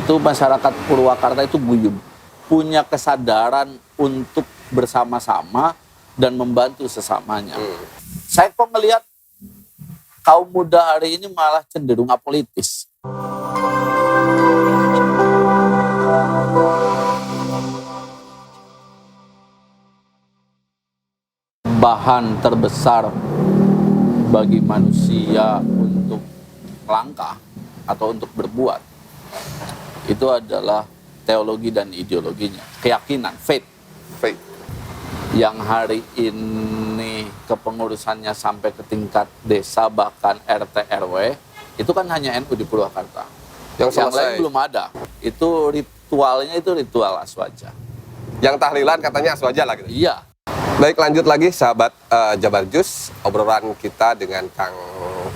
Itu masyarakat Purwakarta itu guyup, punya kesadaran untuk bersama-sama dan membantu sesamanya. Saya kok ngelihat kaum muda hari ini malah cenderung apolitis. Bahan terbesar bagi manusia untuk melangkah atau untuk berbuat itu adalah teologi dan ideologinya, keyakinan, faith. Yang hari ini kepengurusannya sampai ke tingkat desa, bahkan RT RW, itu kan hanya NU di Purwakarta. Yang lain belum ada. Itu ritualnya itu ritual aswaja. Yang tahlilan katanya aswaja lah gitu. Iya. Baik, lanjut lagi sahabat Jabar Jus, obrolan kita dengan Kang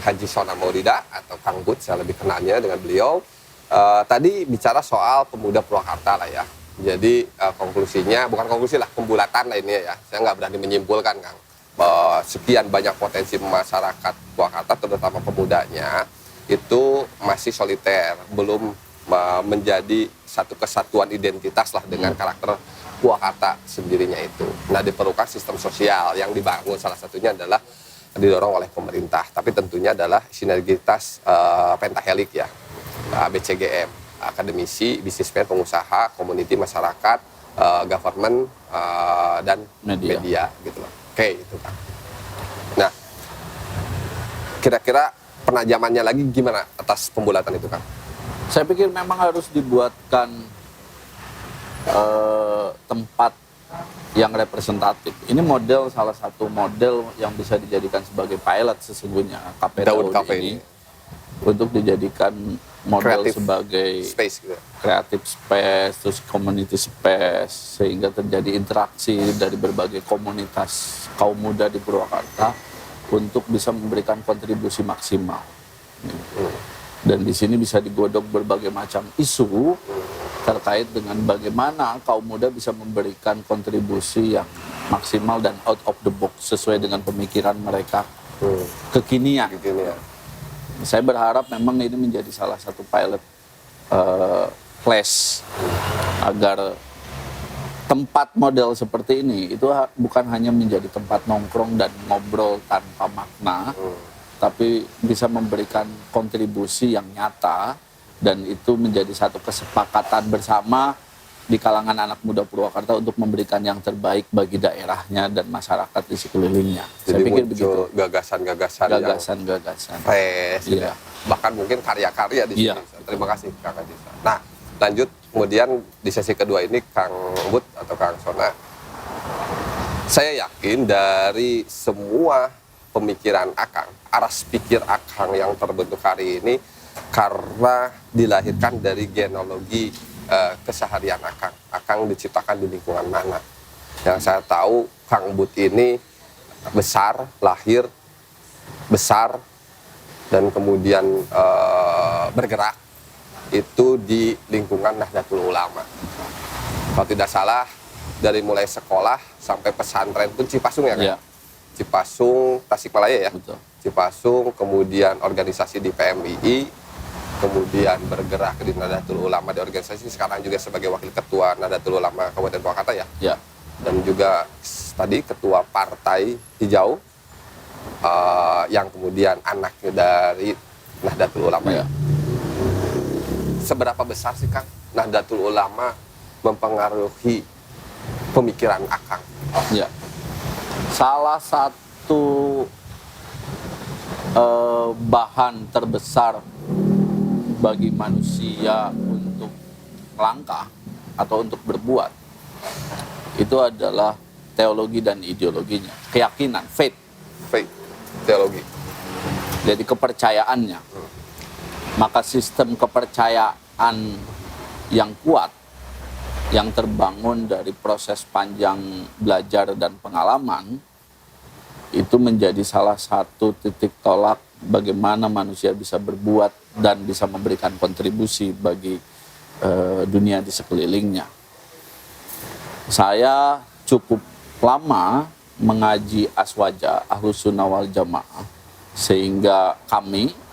Haji Sona Maulida atau Kang Bud, saya lebih kenalnya dengan beliau. Tadi bicara soal pemuda Purwakarta lah ya. Jadi konklusinya, bukan konklusi lah, pembulatan lah ini ya. Saya nggak berani menyimpulkan, Kang, bahwa sekian banyak potensi masyarakat Purwakarta, terutama pemudanya, itu masih soliter, belum menjadi satu kesatuan identitas lah dengan karakter Purwakarta sendirinya itu. Nah, diperlukan sistem sosial yang dibangun, salah satunya adalah didorong oleh pemerintah, tapi tentunya adalah sinergitas pentahelik ya, BCGM, akademisi, bisnismen, pengusaha, community, masyarakat, government, dan media gitu loh. Oke, itu kan. Nah, kira-kira penajamannya lagi gimana atas pembulatan itu, Kang? Saya pikir memang harus dibuatkan tempat yang representatif. Ini model, salah satu model yang bisa dijadikan sebagai pilot sesungguhnya, KP Daud ini, untuk dijadikan model creative sebagai space, gitu. Creative space, terus community space, sehingga terjadi interaksi dari berbagai komunitas kaum muda di Purwakarta untuk bisa memberikan kontribusi maksimal. Dan di sini bisa digodok berbagai macam isu terkait dengan bagaimana kaum muda bisa memberikan kontribusi yang maksimal dan out of the box sesuai dengan pemikiran mereka kekinian. Saya berharap memang ini menjadi salah satu pilot class agar tempat model seperti ini itu bukan hanya menjadi tempat nongkrong dan ngobrol tanpa makna, tapi bisa memberikan kontribusi yang nyata, dan itu menjadi satu kesepakatan bersama di kalangan anak muda Purwakarta untuk memberikan yang terbaik bagi daerahnya dan masyarakat di sekelilingnya. Jadi saya pikir begitu. Gagasan-gagasan gitu ya. Bahkan mungkin karya-karya di sini. Terima kasih Kang Haji. Nah, lanjut kemudian di sesi kedua ini Kang Bud atau Kang Sona. Saya yakin dari semua pemikiran Akang, aras pikir Akang yang terbentuk hari ini karena dilahirkan dari genealogi keseharian Akang. Akang diciptakan di lingkungan mana? Yang saya tahu Kang Bud ini besar, lahir, besar, dan kemudian bergerak itu di lingkungan Nahdlatul Ulama. Kalau tidak salah, dari mulai sekolah sampai pesantren pun Cipasung ya kan? Ya. Cipasung, Tasikmalaya ya? Betul. Cipasung, kemudian organisasi di PMII, kemudian bergerak di Nahdlatul Ulama di organisasi, sekarang juga sebagai wakil ketua Nahdlatul Ulama Kabupaten Purwakarta ya? Ya. Dan juga tadi ketua Partai Hijau, yang kemudian anaknya dari Nahdlatul Ulama ya. Seberapa besar sih Kang Nahdlatul Ulama mempengaruhi pemikiran Akang? Ya. Salah satu bahan terbesar bagi manusia untuk melangkah atau untuk berbuat itu adalah teologi dan ideologinya, keyakinan, faith, teologi. Jadi kepercayaannya. Maka sistem kepercayaan yang kuat, yang terbangun dari proses panjang belajar dan pengalaman, itu menjadi salah satu titik tolak bagaimana manusia bisa berbuat dan bisa memberikan kontribusi bagi dunia di sekelilingnya. Saya cukup lama mengaji aswaja, Ahlus Sunnah wal Jamaah, sehingga kami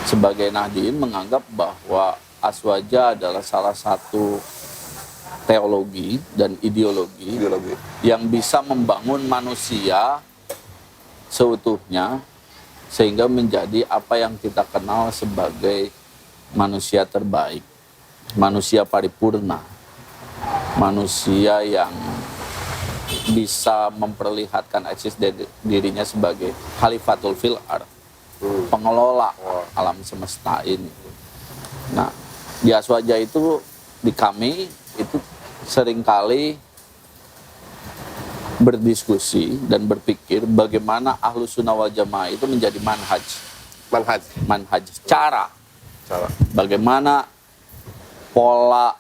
sebagai Nahdien menganggap bahwa aswaja adalah salah satu teologi dan ideologi yang bisa membangun manusia seutuhnya sehingga menjadi apa yang kita kenal sebagai manusia terbaik, manusia paripurna, manusia yang bisa memperlihatkan eksis dirinya sebagai khalifatul fil ard, pengelola alam semesta ini. Nah, di aswaja itu, di kami itu seringkali berdiskusi dan berpikir bagaimana Ahlus Sunnah wal Jamaah itu menjadi manhaj, cara. Bagaimana pola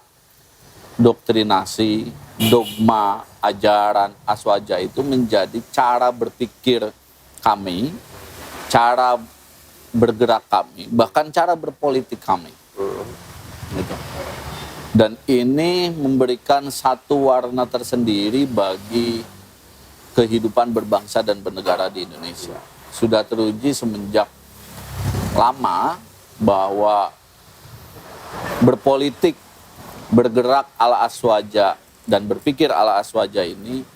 doktrinasi, dogma, ajaran aswaja itu menjadi cara berpikir kami, cara bergerak kami, bahkan cara berpolitik kami. Gitu. Dan ini memberikan satu warna tersendiri bagi kehidupan berbangsa dan bernegara di Indonesia. Sudah teruji semenjak lama bahwa berpolitik, bergerak ala aswaja dan berpikir ala aswaja ini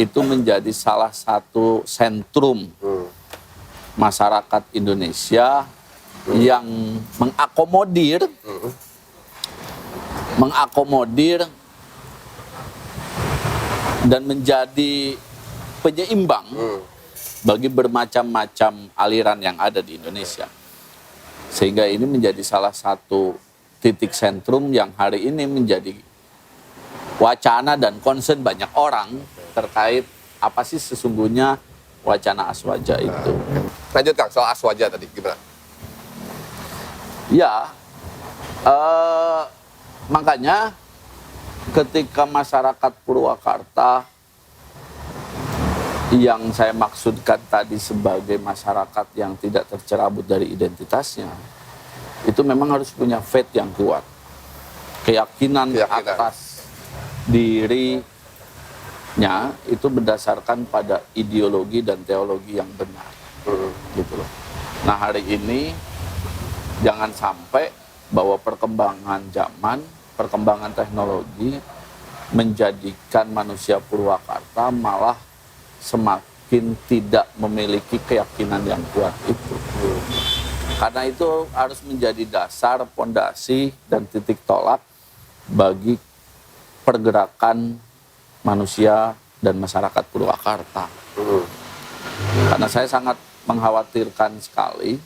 itu menjadi salah satu sentrum masyarakat Indonesia yang mengakomodir dan menjadi penyeimbang bagi bermacam-macam aliran yang ada di Indonesia. Sehingga ini menjadi salah satu titik sentrum yang hari ini menjadi wacana dan concern banyak orang terkait apa sih sesungguhnya wacana aswaja itu. Lanjut Kang, soal aswaja tadi gimana? Ya, makanya ketika masyarakat Purwakarta yang saya maksudkan tadi sebagai masyarakat yang tidak tercerabut dari identitasnya, itu memang harus punya faith yang kuat, keyakinan atas dirinya itu berdasarkan pada ideologi dan teologi yang benar, gitu loh. Nah, hari ini jangan sampai bahwa perkembangan zaman, perkembangan teknologi menjadikan manusia Purwakarta malah semakin tidak memiliki keyakinan yang kuat itu. Karena itu harus menjadi dasar, pondasi, dan titik tolak bagi pergerakan manusia dan masyarakat Purwakarta. Karena saya sangat mengkhawatirkan sekali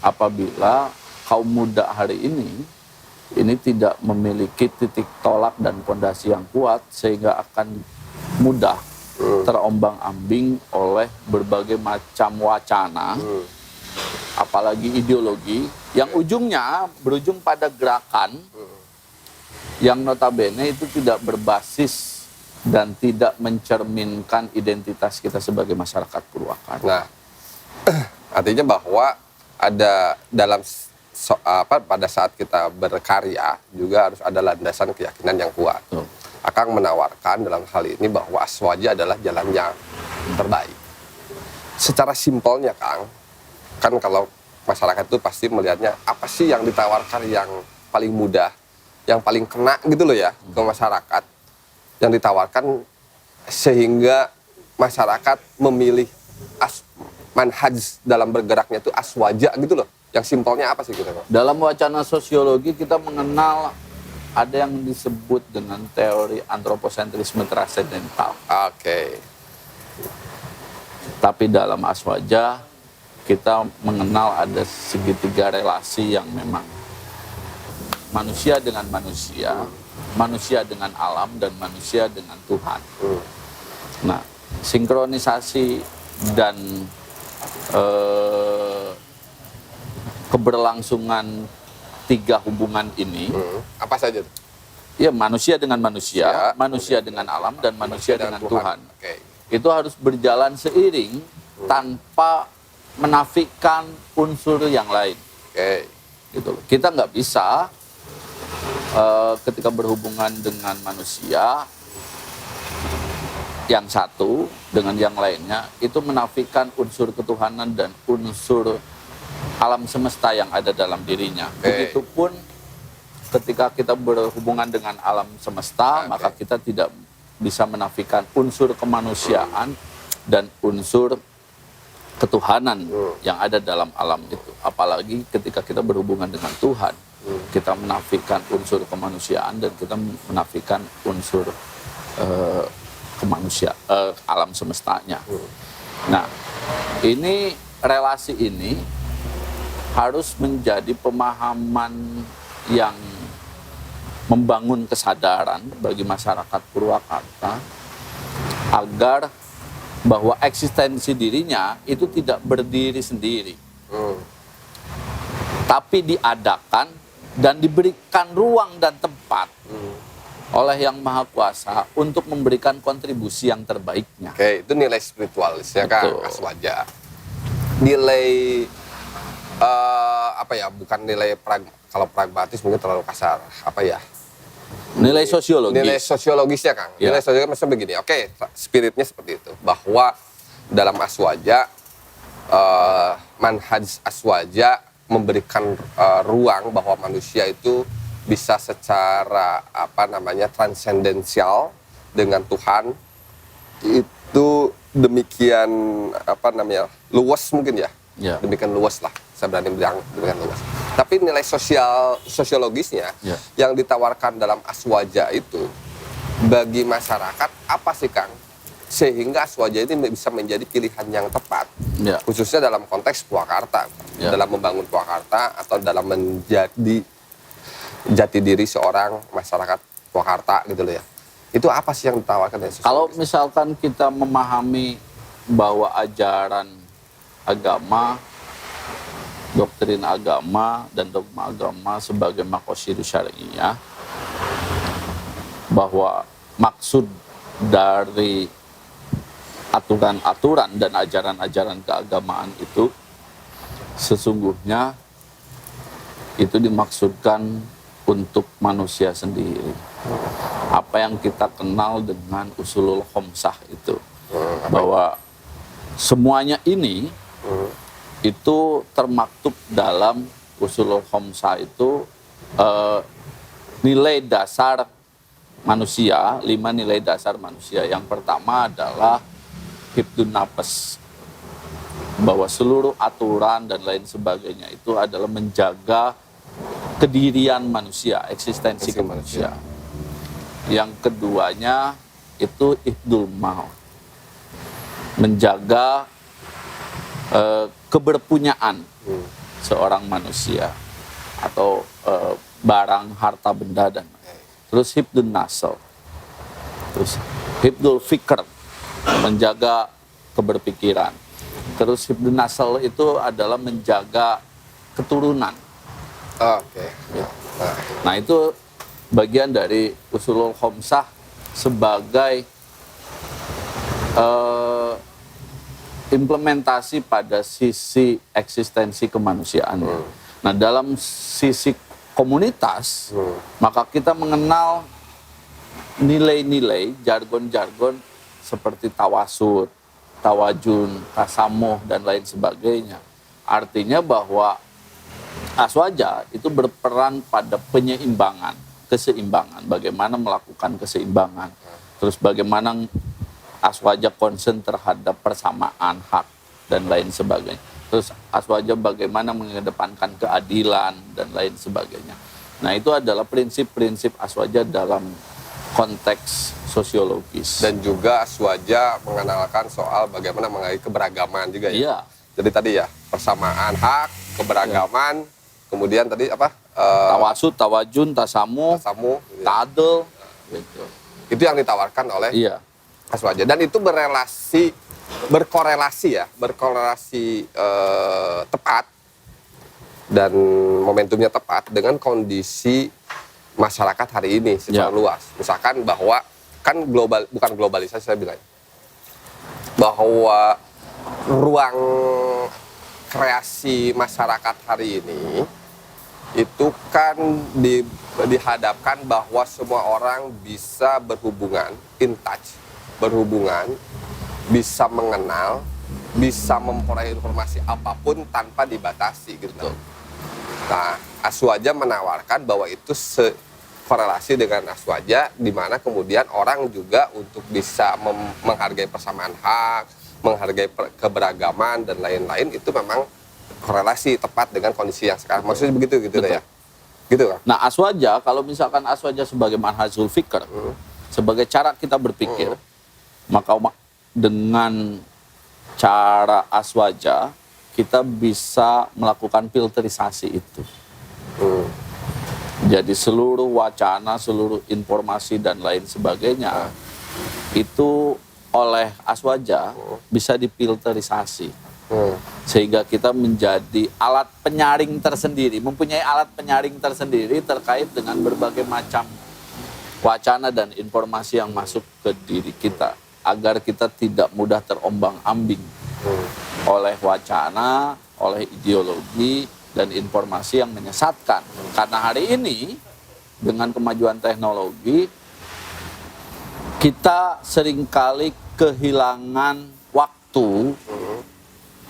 apabila kaum muda hari ini tidak memiliki titik tolak dan pondasi yang kuat sehingga akan mudah terombang-ambing oleh berbagai macam wacana, apalagi ideologi yang ujungnya berujung pada gerakan yang notabene itu tidak berbasis dan tidak mencerminkan identitas kita sebagai masyarakat Purwakarta. Nah, artinya bahwa ada dalam pada saat kita berkarya juga harus ada landasan keyakinan yang kuat. Akang menawarkan dalam hal ini bahwa aswaja adalah jalan yang terbaik. Secara simpelnya Kang, kan kalau masyarakat itu pasti melihatnya apa sih yang ditawarkan yang paling mudah, yang paling kena gitu loh ya ke masyarakat, yang ditawarkan sehingga masyarakat memilih manhaj dalam bergeraknya itu aswaja gitu loh. Yang simpelnya apa sih gitu Pak? Dalam wacana sosiologi kita mengenal ada yang disebut dengan teori antroposentrisme transendental. Oke. Tapi dalam aswaja kita mengenal ada segitiga relasi yang memang manusia dengan manusia, manusia dengan alam, dan manusia dengan Tuhan. Nah, sinkronisasi dan keberlangsungan tiga hubungan ini, apa saja? Ya, manusia dengan manusia, manusia dengan alam, dan manusia dengan Tuhan. Itu harus berjalan seiring tanpa menafikan unsur yang lain. Gitu. Kita nggak bisa ketika berhubungan dengan manusia yang satu dengan yang lainnya itu menafikan unsur ketuhanan dan unsur alam semesta yang ada dalam dirinya. Begitupun ketika kita berhubungan dengan alam semesta, maka kita tidak bisa menafikan unsur kemanusiaan dan unsur ketuhanan yang ada dalam alam itu. Apalagi ketika kita berhubungan dengan Tuhan, kita menafikan unsur kemanusiaan dan kita menafikan unsur alam semestanya. Nah, ini relasi ini harus menjadi pemahaman yang membangun kesadaran bagi masyarakat Purwakarta agar bahwa eksistensi dirinya itu tidak berdiri sendiri, tapi diadakan dan diberikan ruang dan tempat oleh Yang Maha Kuasa untuk memberikan kontribusi yang terbaiknya. Oke, itu nilai spiritualisnya Kang Aswaja. Nilai bukan nilai kalau pragmatis mungkin terlalu kasar, nilai sosiologis. Nilai sosiologisnya Kang. Ya. Nilai sosiologis maksudnya begini. Oke, spiritnya seperti itu. Bahwa dalam Aswaja, manhaj Aswaja memberikan ruang bahwa manusia itu bisa secara transendensial dengan Tuhan itu demikian luas mungkin ya. Demikian luas lah, saya berani bilang demikian luas. Tapi nilai sosiologisnya yang ditawarkan dalam Aswaja itu bagi masyarakat apa sih Kang? Sehingga Aswaja ini bisa menjadi pilihan yang tepat, khususnya dalam konteks Purwakarta, dalam membangun Purwakarta atau dalam menjadi jati diri seorang masyarakat Purwakarta gitu loh ya. Itu apa sih yang ditawarkan dari sosiologis? Kalau misalkan kita memahami bahwa ajaran agama, doktrin agama dan dogma agama sebagai maqasidus syariah, bahwa maksud dari aturan-aturan dan ajaran-ajaran keagamaan itu sesungguhnya itu dimaksudkan untuk manusia sendiri. Apa yang kita kenal dengan usulul khomsah itu, bahwa semuanya ini itu termaktub dalam usulul khomsah itu nilai dasar manusia, 5 nilai dasar manusia. Yang pertama adalah hifdun nafas, bahwa seluruh aturan dan lain sebagainya itu adalah menjaga kedirian manusia, eksistensi kemanusiaan. Yang keduanya itu hifdul maut, menjaga keberpunyaan seorang manusia atau barang, harta, benda dan terus hifdun nasl, terus hifdul fikr, menjaga keberpikiran, terus hifdun nasl itu adalah menjaga keturunan. Nah itu bagian dari usulul khomsah sebagai implementasi pada sisi eksistensi kemanusiaan. Nah dalam sisi komunitas, maka kita mengenal nilai-nilai, jargon-jargon seperti tawasud, tawajun, tasamuh, dan lain sebagainya. Artinya bahwa Aswaja itu berperan pada penyeimbang, keseimbangan, bagaimana melakukan keseimbangan. Terus bagaimana Aswaja concern terhadap persamaan hak dan lain sebagainya. Terus Aswaja bagaimana mengedepankan keadilan dan lain sebagainya. Nah itu adalah prinsip-prinsip Aswaja dalam konteks sosiologis. Dan juga Aswaja mengenalkan soal bagaimana mengenai keberagaman juga ya. Iya. Jadi tadi ya persamaan hak, keberagaman, kemudian tadi apa? Tawasud, tawajun, tasamuh, ta'adul. Gitu. Itu yang ditawarkan oleh Aswaja. Dan itu berkorelasi tepat dan momentumnya tepat dengan kondisi masyarakat hari ini secara luas. Misalkan bahwa kan bukan globalisasi saya bilang, bahwa ruang kreasi masyarakat hari ini itu kan dihadapkan bahwa semua orang bisa berhubungan, in touch, berhubungan, bisa mengenal, bisa memperoleh informasi apapun tanpa dibatasi gitu. Nah, Aswaja menawarkan bahwa itu korelasi dengan Aswaja, di mana kemudian orang juga untuk bisa menghargai persamaan hak, menghargai keberagaman dan lain-lain, itu memang korelasi tepat dengan kondisi yang sekarang. Maksudnya begitu gitu ya? Gitu kan? Nah, Aswaja, kalau misalkan Aswaja sebagai manhajul fikr, sebagai cara kita berpikir, maka dengan cara Aswaja kita bisa melakukan filterisasi itu. Jadi seluruh wacana, seluruh informasi dan lain sebagainya itu oleh Aswaja bisa difilterisasi. Sehingga kita menjadi alat penyaring tersendiri, mempunyai alat penyaring tersendiri terkait dengan berbagai macam wacana dan informasi yang masuk ke diri kita, agar kita tidak mudah terombang-ambing oleh wacana, oleh ideologi dan informasi yang menyesatkan. Karena hari ini dengan kemajuan teknologi kita seringkali kehilangan waktu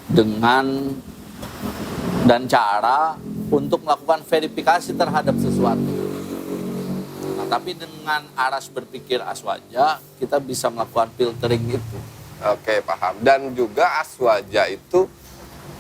dengan dan cara untuk melakukan verifikasi terhadap sesuatu. Nah, tapi dengan aras berpikir Aswaja kita bisa melakukan filtering itu. Oke, paham. Dan juga Aswaja itu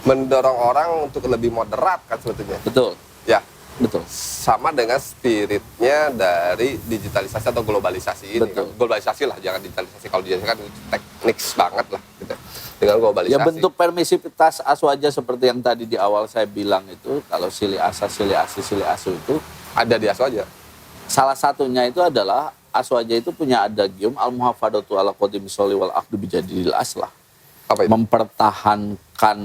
mendorong orang untuk lebih moderat kan sebetulnya. Betul. Ya, betul. Sama dengan spiritnya dari digitalisasi atau globalisasi ini. Betul. Kan? Globalisasi lah, jangan digitalisasi. Kalau digitalisasi kan teknik banget lah gitu. Dengan globalisasi. Ya, bentuk permisivitas Aswaja seperti yang tadi di awal saya bilang itu, kalau sili asa, sili asi, sili asu itu ada di Aswaja. Salah satunya itu adalah Aswaja itu punya adagium al-muhafadatu ala qadimi sholli wal aqdu bijadidil aslah. Apa itu? Mempertahankan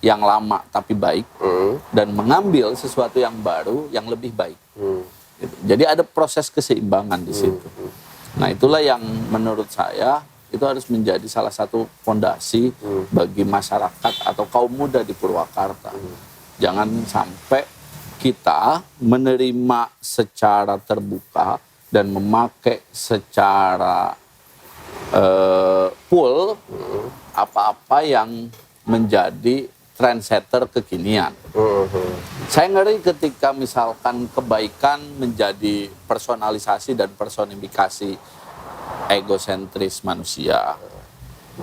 yang lama tapi baik dan mengambil sesuatu yang baru yang lebih baik. Gitu. Jadi ada proses keseimbangan di situ. Nah, itulah yang menurut saya itu harus menjadi salah satu fondasi bagi masyarakat atau kaum muda di Purwakarta. Jangan sampai kita menerima secara terbuka dan memakai secara full apa-apa yang menjadi trendsetter kekinian. Saya ngeri ketika misalkan kebaikan menjadi personalisasi dan personifikasi egosentris manusia.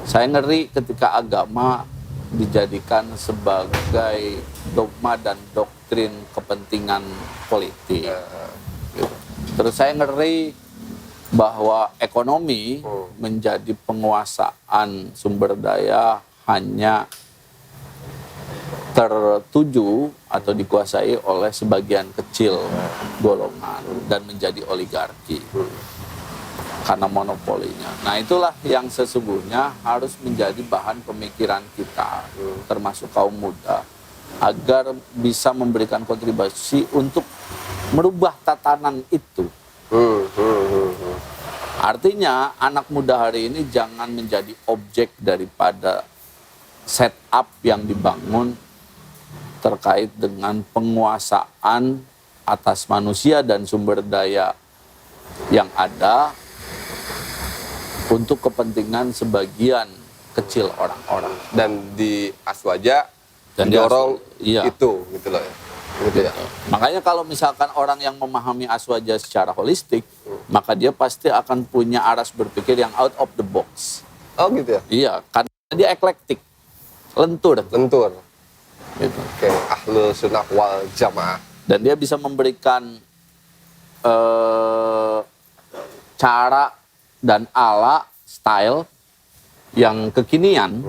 Saya ngeri ketika agama dijadikan sebagai dogma dan doktrin kepentingan politik. Terus saya ngeri bahwa ekonomi menjadi penguasaan sumber daya hanya tertuju atau dikuasai oleh sebagian kecil golongan dan menjadi oligarki karena monopolinya. Nah, itulah yang sesungguhnya harus menjadi bahan pemikiran kita, termasuk kaum muda, agar bisa memberikan kontribusi untuk merubah tatanan itu. Artinya anak muda hari ini jangan menjadi objek daripada setup yang dibangun terkait dengan penguasaan atas manusia dan sumber daya yang ada untuk kepentingan sebagian kecil orang-orang. Dan di Aswaja Dan dorong iya. itu gitu loh ya. Gitu ya. Makanya kalau misalkan orang yang memahami Aswaja secara holistik, maka dia pasti akan punya aras berpikir yang out of the box. Oh gitu ya? Iya, karena dia eklektik, lentur. Gitu. Oke, ahlul sunnah wal jamaah. Dan dia bisa memberikan cara dan ala, style yang kekinian.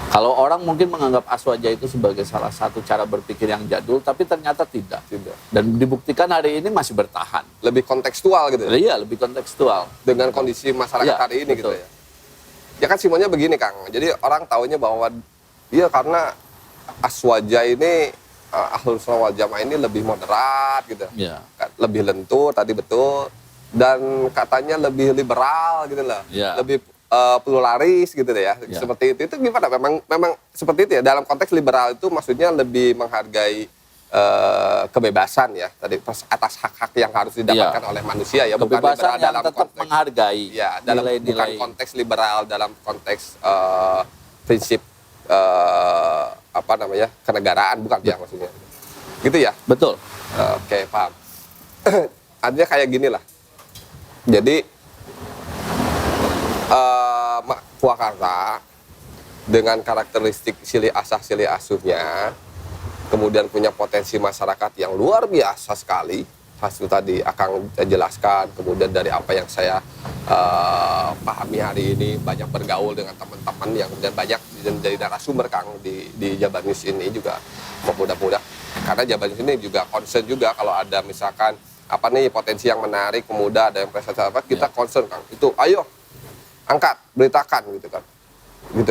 Kalau orang mungkin menganggap Aswaja itu sebagai salah satu cara berpikir yang jadul, tapi ternyata tidak. Dan dibuktikan hari ini masih bertahan. Lebih kontekstual gitu ya? Iya, lebih kontekstual. Dengan kondisi masyarakat ya, hari ini betul. gitu ya? Ya kan simpelnya begini Kang, jadi orang taunya bahwa iya karena Aswaja ini ahlul sunnah wal jamaah ini lebih moderat gitu, lebih lentur tadi betul, dan katanya lebih liberal gitu lah, lebih pluralis gitu deh ya, seperti itu gimana? Memang seperti itu ya, dalam konteks liberal itu maksudnya lebih menghargai kebebasan ya tadi atas hak-hak yang harus didapatkan oleh manusia ya, bukan liberal yang dalam tetap konteks menghargai ya dalam bukan konteks liberal dalam konteks prinsip kenegaraan, bukan ya maksudnya. Gitu ya? Betul. Oke, paham. Artinya kayak gini lah. Jadi Purwakarta dengan karakteristik silih asah silih asuhnya, kemudian punya potensi masyarakat yang luar biasa sekali. Hasil tadi Akang jelaskan, kemudian dari apa yang saya pahami hari ini, banyak bergaul dengan teman-teman yang dan banyak jadi narasumber Kang di Jabar News ini juga, mudah-mudahan karena Jabar News ini juga concern juga kalau ada misalkan apa nih potensi yang menarik, pemuda ada yang prestasi apa, kita concern Kang, itu ayo angkat, beritakan gitu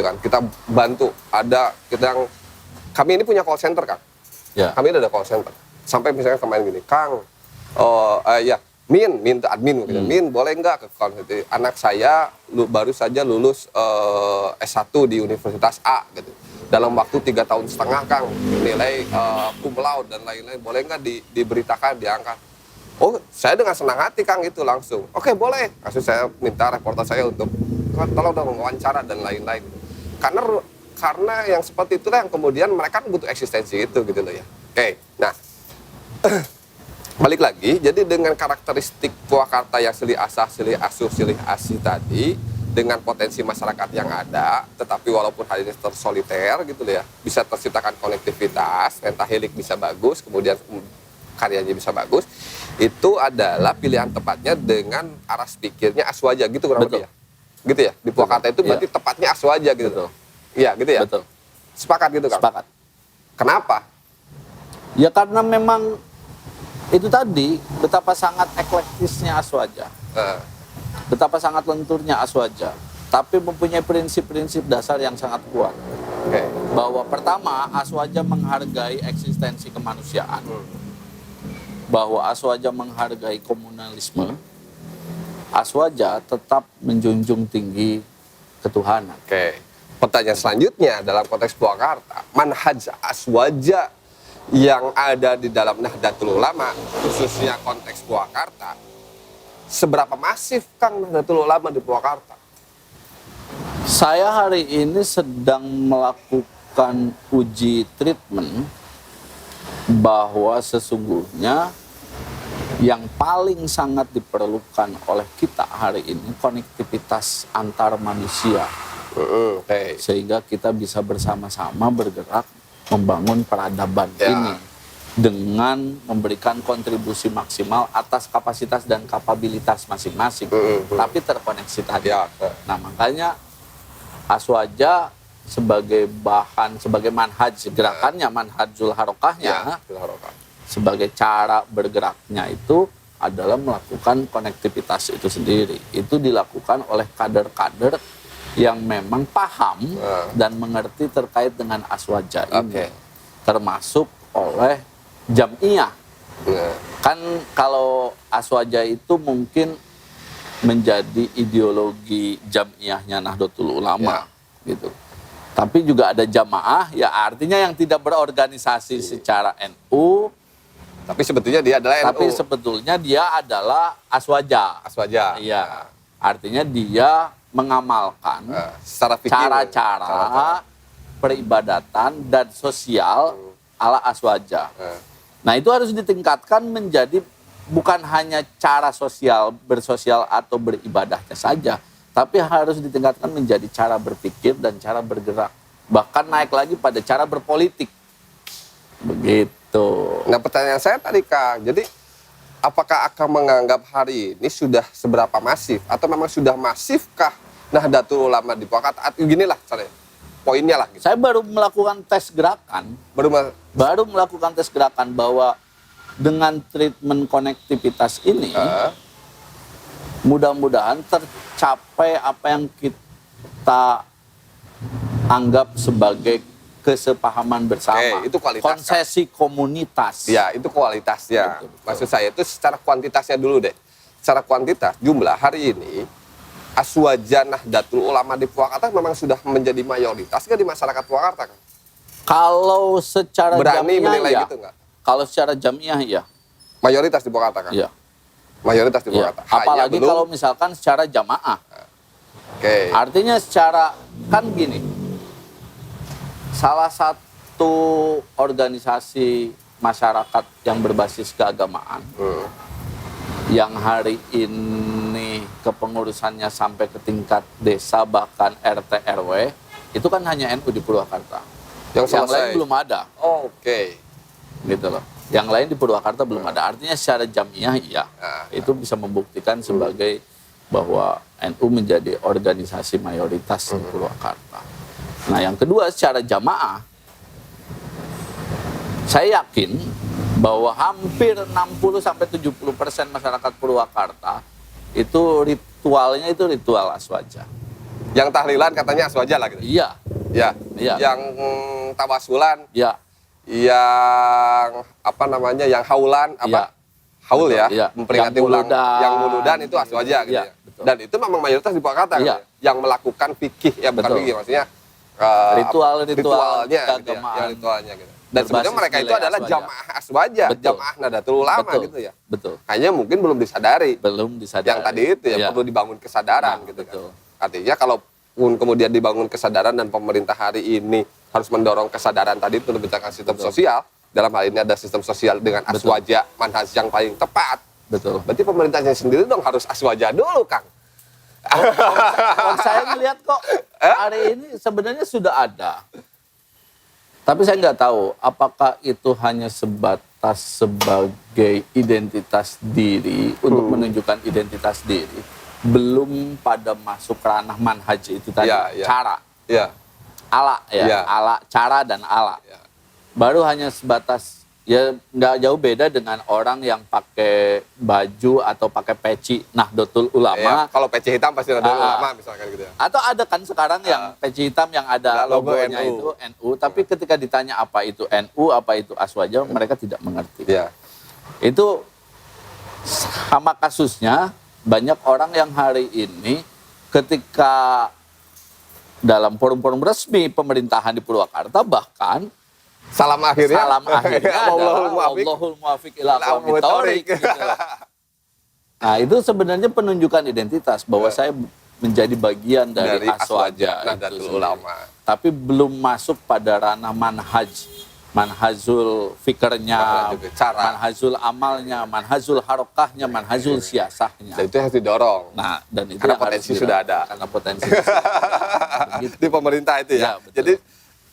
kan, kita bantu. Ada kita yang kami ini punya call center Kang, kami ada call center sampai misalnya kemarin gini, Kang, ya minta admin gitu. Min boleh nggak ke konsultasi anak saya baru saja lulus S1 di Universitas A gitu dalam waktu 3 tahun setengah Kang, nilai cum laude dan lain-lain, boleh nggak diberitakan, diangkat. Oh, saya dengan senang hati Kang itu langsung. Oke, boleh. Langsung saya minta reporter saya untuk tolong dong wawancara dan lain-lain. Karena yang seperti itulah yang kemudian mereka butuh eksistensi itu gitu loh ya. Oke. Nah, balik lagi, jadi dengan karakteristik Purwakarta yang silih asah, silih asuh, silih asih tadi, dengan potensi masyarakat yang ada, tetapi walaupun hari ini tersoliter gitu loh ya, bisa terciptakan konektivitas, pentahelik bisa bagus, kemudian karyanya bisa bagus, itu adalah pilihan tepatnya dengan aras pikirnya Aswaja gitu kurang lebih ya. Gitu ya. Di Purwakarta itu berarti tepatnya Aswaja gitu. Iya, gitu ya. Betul. Sepakat gitu Kang? Sepakat. Kenapa? Ya karena memang itu tadi betapa sangat eklektisnya Aswaja. Betapa sangat lenturnya Aswaja, tapi mempunyai prinsip-prinsip dasar yang sangat kuat. Bahwa pertama, Aswaja menghargai eksistensi kemanusiaan. Bahwa Aswaja menghargai komunalisme. Aswaja tetap menjunjung tinggi ketuhanan. Pertanyaan selanjutnya dalam konteks Purwakarta, manhaj Aswaja yang ada di dalam Nahdlatul Ulama, khususnya konteks Purwakarta, seberapa masif Kang Nahdlatul Ulama di Purwakarta? Saya hari ini sedang melakukan uji treatment bahwa sesungguhnya yang paling sangat diperlukan oleh kita hari ini konektivitas antar manusia. Sehingga kita bisa bersama-sama bergerak membangun peradaban ini dengan memberikan kontribusi maksimal atas kapasitas dan kapabilitas masing-masing, tapi terkoneksi tadi. Nah, makanya Aswaja sebagai bahan, sebagai manhaj gerakannya, manhajul harokahnya, sebagai cara bergeraknya itu adalah melakukan konektivitas itu sendiri. Itu dilakukan oleh kader-kader yang memang paham dan mengerti terkait dengan Aswaja ini. Termasuk oleh Jam'iyah. Kan kalau Aswaja itu mungkin menjadi ideologi Jam'iyahnya Nahdlatul Ulama gitu. Tapi juga ada jamaah, ya artinya yang tidak berorganisasi secara NU, tapi sebetulnya dia adalah NU. Tapi sebetulnya dia adalah Aswaja. Iya. Artinya dia mengamalkan cara-cara peribadatan dan sosial ala Aswaja. Nah, itu harus ditingkatkan menjadi bukan hanya cara sosial, bersosial atau beribadahnya saja, tapi harus ditingkatkan menjadi cara berpikir dan cara bergerak. Bahkan naik lagi pada cara berpolitik. Begitu. Nah, pertanyaan saya tadi Kang, jadi apakah akan menganggap hari ini sudah seberapa masif atau memang sudah masifkah Nahdlatul Ulama di Purwakarta? Ginilah poinnya lah. Gitu. Saya baru melakukan tes gerakan. Baru melakukan tes gerakan bahwa dengan treatment konektivitas ini, mudah-mudahan tercapai apa yang kita anggap sebagai kesepahaman bersama. Itu kualitas. Konsesi komunitas. Ya, itu kualitasnya. Betul. Maksud saya itu secara kuantitasnya dulu deh. Secara kuantitas, jumlah hari ini Aswaja Nahdlatul Ulama di Purwakarta memang sudah menjadi mayoritas nggak di masyarakat Purwakarta kan? Kalau secara berani menilai ya. gitu nggak? Kalau secara Jam'iyah ya. Mayoritas di Purwakarta kan? Iya. Mayoritas di Purwakarta. Apalagi kalau misalkan secara jamaah. Artinya secara, kan gini, salah satu organisasi masyarakat yang berbasis keagamaan yang hari ini kepengurusannya sampai ke tingkat desa bahkan RT RW itu kan hanya NU di Purwakarta. Yang lain belum ada. Oke. Gitu loh. Yang lain di Purwakarta belum ada. Artinya secara jamiah iya. Itu bisa membuktikan sebagai bahwa NU menjadi organisasi mayoritas di Purwakarta. Nah, yang kedua secara jamaah saya yakin bahwa hampir 60-70% masyarakat Purwakarta itu ritualnya itu ritual aswaja. Yang tahlilan katanya aswaja lah gitu. Iya. Ya. Iya. Yang tawasulan. Iya. Yang apa namanya? Yang haulan apa? Iya. Haul ya, Iya. memperingati ulang yang muludan itu aswaja gitu iya, ya. betul. Dan itu memang mayoritas di Purwakarta Iya. kan, yang melakukan fikih ya bukan Betul. fikih maksudnya Ritualnya gitu ya, keagamaan. yang ritualnya gitu. Dan sebenarnya mereka itu adalah aswaja. jamaah aswaja, Betul. jamaah Nadatul Ulama Betul. gitu ya. Betul. Hanya mungkin belum disadari. Belum disadari. Yang tadi itu ya Iya. perlu dibangun kesadaran Nah, gitu betul. kan. Artinya kalau kemudian dibangun kesadaran dan pemerintah hari ini harus mendorong kesadaran tadi itu menciptakan sistem sosial, dalam hal ini ada sistem sosial dengan aswaja manhaj yang paling tepat. Betul. Berarti pemerintahnya sendiri dong harus aswaja dulu, Kang. Kalau saya melihat kok hari ini sebenarnya sudah ada. Tapi saya nggak tahu apakah itu hanya sebatas sebagai identitas diri untuk menunjukkan identitas diri. Belum pada masuk ranah manhaj itu tadi. Iya, iya. Cara. Iya. Ala ya. Iya. Ala, cara dan ala. Iya. Baru hanya sebatas ya nggak jauh beda dengan orang yang pakai baju atau pakai peci Nahdlatul Ulama. Ya, kalau peci hitam pasti ada Ah. ulama misalkan gitu ya. Atau ada kan sekarang yang peci hitam yang ada Logo logonya NU. itu NU, tapi ketika ditanya apa itu NU, apa itu aswaja, mereka tidak mengerti. Iya. Itu sama kasusnya banyak orang yang hari ini ketika dalam forum-forum resmi pemerintahan di Purwakarta bahkan Salam akhirnya akhirnya adalah Allahul muwafiq ila aqwamit thoriq, gitu. Nah, itu sebenarnya penunjukan identitas bahwa saya menjadi bagian dari aswaja Nahdlatul itu Ulama. sendiri. Tapi belum masuk pada ranah manhajul fikernya, Cara. manhajul amalnya, manhajul harokahnya, manhajul siasahnya. Dan itu harus didorong. Nah, dan itu Karena yang harus potensi sudah ada. Karena potensi sudah ada. Begitu. Di pemerintah itu ya. Ya, betul. Jadi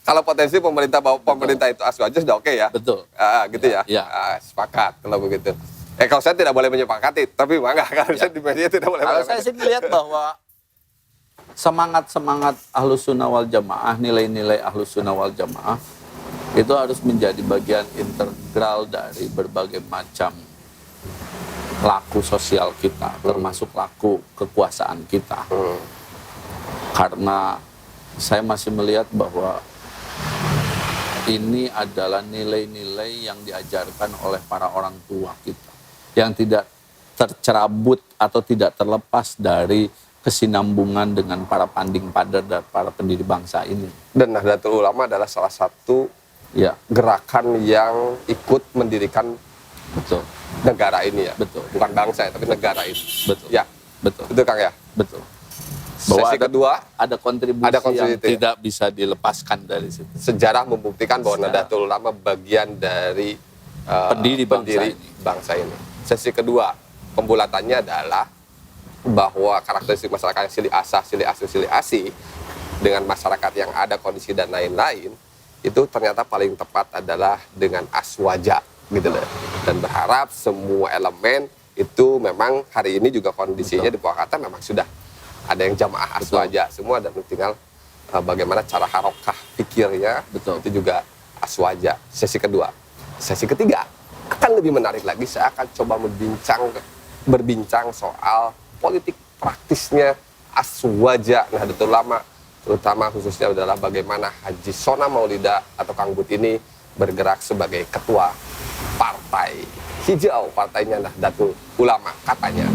kalau potensi pemerintah bahwa pemerintah itu aswaja sudah oke ya. Betul. Gitu ya. Ya. Sepakat kalau begitu. Kalau saya tidak boleh menyepakati, tapi enggak kalau saya di media tidak boleh. Kalau saya sih melihat bahwa semangat Ahlus Sunnah wal Jamaah, nilai-nilai Ahlus Sunnah wal Jamaah itu harus menjadi bagian integral dari berbagai macam laku sosial kita, termasuk laku kekuasaan kita. Karena saya masih melihat bahwa ini adalah nilai-nilai yang diajarkan oleh para orang tua kita, yang tidak tercerabut atau tidak terlepas dari kesinambungan dengan para panding pader dan para pendiri bangsa ini. Dan Nahdlatul Ulama adalah salah satu gerakan yang ikut mendirikan negara ini ya. Betul. Bukan bangsa ya, tapi negara ini. Betul. Ya. Betul. Itu Kang ya. Betul. Bahwa Sesi kedua, ada kontribusi yang ya. tidak bisa dilepaskan dari situ. Sejarah membuktikan bahwa Nahdlatul Ulama bagian dari pendiri bangsa ini. Sesi kedua, pembulatannya adalah bahwa karakteristik masyarakat yang silih asih dengan masyarakat yang ada kondisi dan lain-lain itu ternyata paling tepat adalah dengan aswaja gitu loh. Dan berharap semua elemen itu memang hari ini juga kondisinya di Purwakarta memang sudah ada yang jamaah aswaja semua, dan tinggal bagaimana cara harokah pikirnya itu juga aswaja. Sesi kedua. Sesi ketiga akan lebih menarik lagi, saya akan coba berbincang soal politik praktisnya aswaja Nahdlatul Ulama, terutama khususnya adalah bagaimana Haji Sona Maulida atau Kang Bud ini bergerak sebagai ketua partai hijau, partainya Nahdlatul Ulama katanya.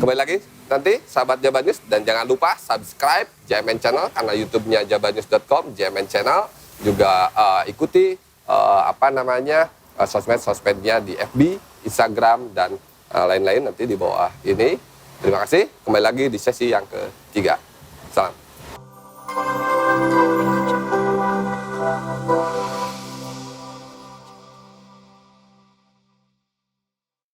Kembali lagi nanti sahabat Jabar News, dan jangan lupa subscribe JMN Channel karena YouTube-nya jabarnews.com, JMN Channel, juga ikuti sosmed-sosmednya di FB, Instagram, dan lain-lain nanti di bawah ini. Terima kasih, kembali lagi di sesi yang ketiga. Salam.